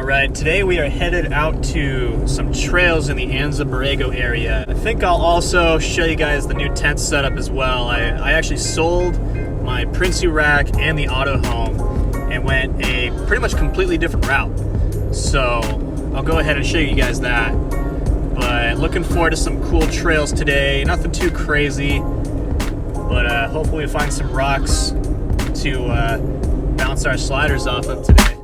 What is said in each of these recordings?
Alright, today we are headed out to some trails in the Anza, Borrego area. I think I'll also show you guys the new tent setup as well. I actually sold my Prinsu rack and the auto home and went a pretty much completely different route. So I'll go ahead and show you guys that. But looking forward to some cool trails today. Nothing too crazy, but hopefully we find some rocks to bounce our sliders off of today.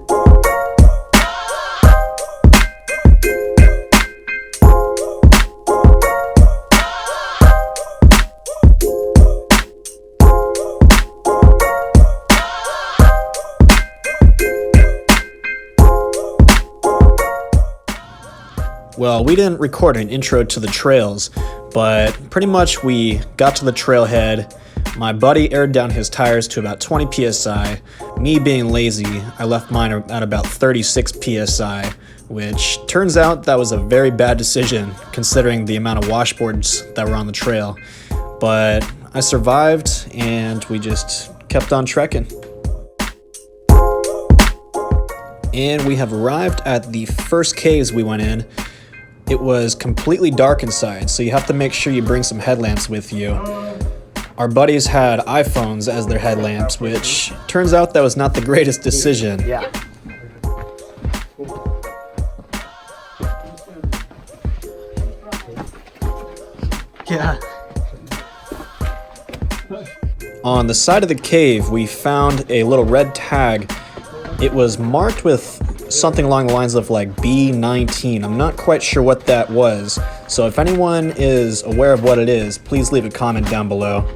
Well, we didn't record an intro to the trails, but pretty much we got to the trailhead. My buddy aired down his tires to about 20 psi. Me being lazy, I left mine at about 36 psi, which turns out that was a very bad decision considering the amount of washboards that were on the trail. But I survived and we just kept on trekking. And we have arrived at the first caves we went in. It was completely dark inside, so you have to make sure you bring some headlamps with you. Our buddies had iPhones as their headlamps, which turns out that was not the greatest decision. Yeah. Yeah. On the side of the cave, we found a little red tag. It was marked with something along the lines of like B19. I'm not quite sure what that was, so if anyone is aware of what it is, please leave a comment down below.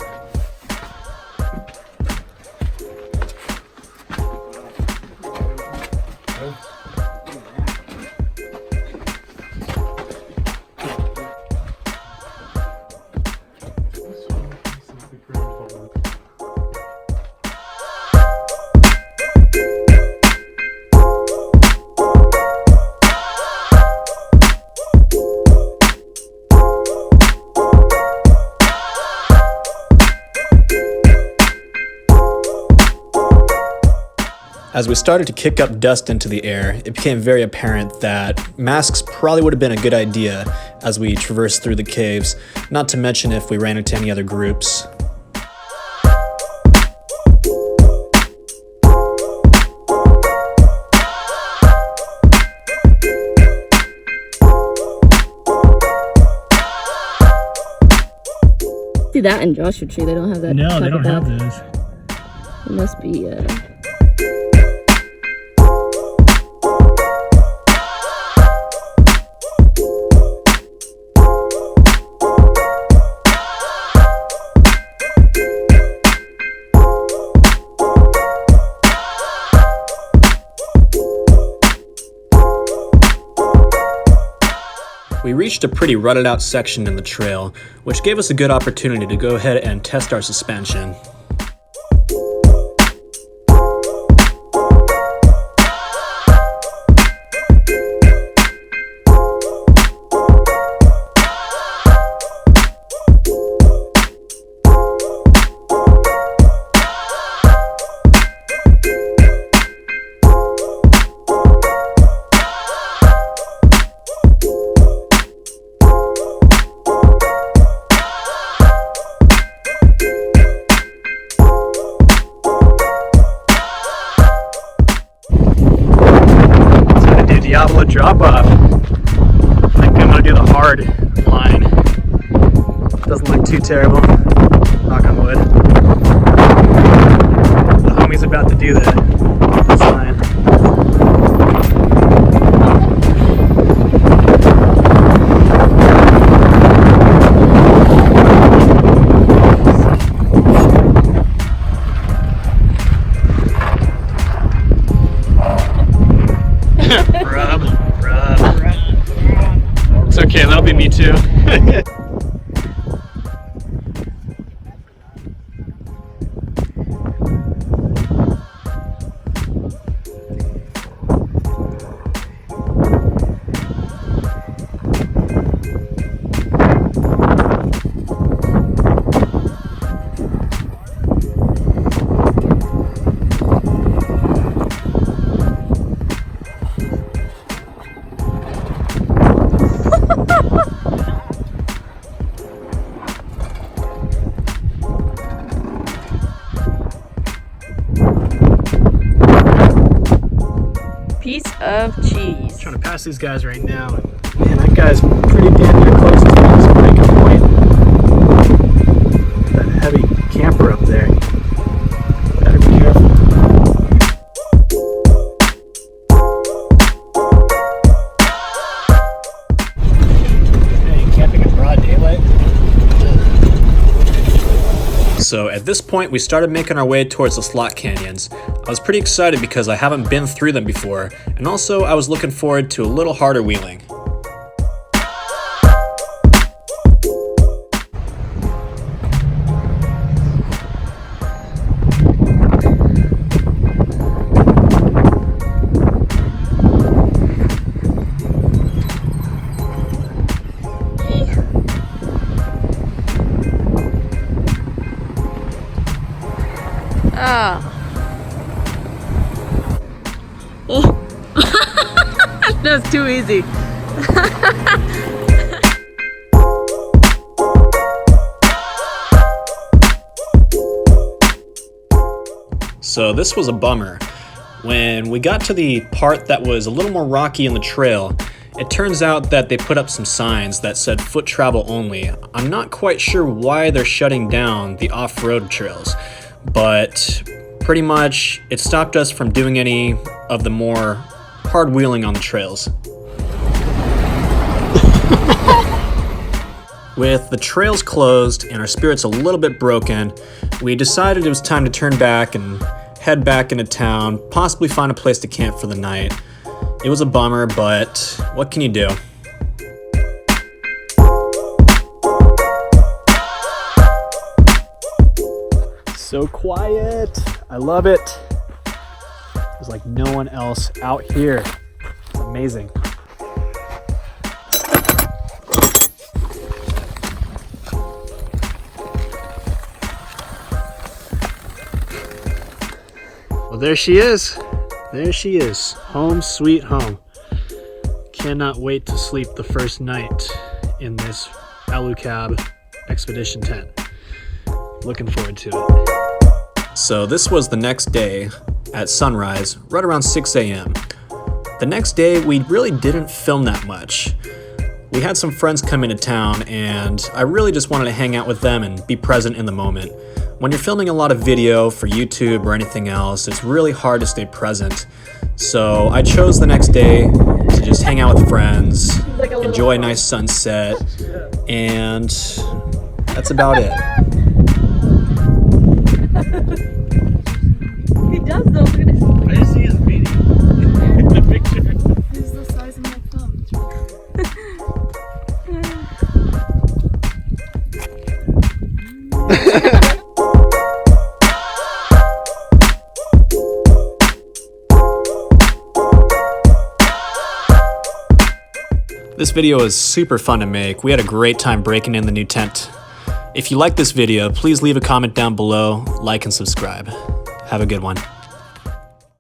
As we started to kick up dust into the air, it became very apparent that masks probably would have been a good idea as we traversed through the caves, not to mention if we ran into any other groups. See that in Joshua Tree, they don't have that. No, they don't have those. It must be We reached a pretty rutted out section in the trail, which gave us a good opportunity to go ahead and test our suspension. Drop off. I think I'm gonna do the hard line. Doesn't look too terrible. Knock on wood. The homie's about to do that. This line. It's okay, that'll be me too. piece of cheese. Trying to pass these guys right now. Man, that guy's pretty damn near close to his breaking point. That heavy camper up there. Better be careful. Hey, camping in broad daylight. So at this point, we started making our way towards the slot canyons. I was pretty excited because I haven't been through them before, and also I was looking forward to a little harder wheeling. Oh. That was too easy. So this was a bummer. When we got to the part that was a little more rocky in the trail, it turns out that they put up some signs that said foot travel only. I'm not quite sure why they're shutting down the off-road trails, but pretty much it stopped us from doing any of the more hard wheeling on the trails. With the trails closed and our spirits a little bit broken, we decided it was time to turn back and head back into town, possibly find a place to camp for the night. It was a bummer, but what can you do? So quiet. I love it. There's like no one else out here. It's amazing. Well, there she is. There she is. Home sweet home. Cannot wait to sleep the first night in this Alucab expedition tent. Looking forward to it. So this was the next day at sunrise, right around 6 a.m. The next day, we really didn't film that much. We had some friends come into town, and I really just wanted to hang out with them and be present in the moment. When you're filming a lot of video for YouTube or anything else, it's really hard to stay present. So I chose the next day to just hang out with friends, enjoy a nice sunset, and that's about it. He does though. Look at his. I just see his beanie in the picture. He's the size of my thumb. This video is super fun to make. We had a great time breaking in the new tent. If you like this video, please leave a comment down below, like and subscribe. Have a good one.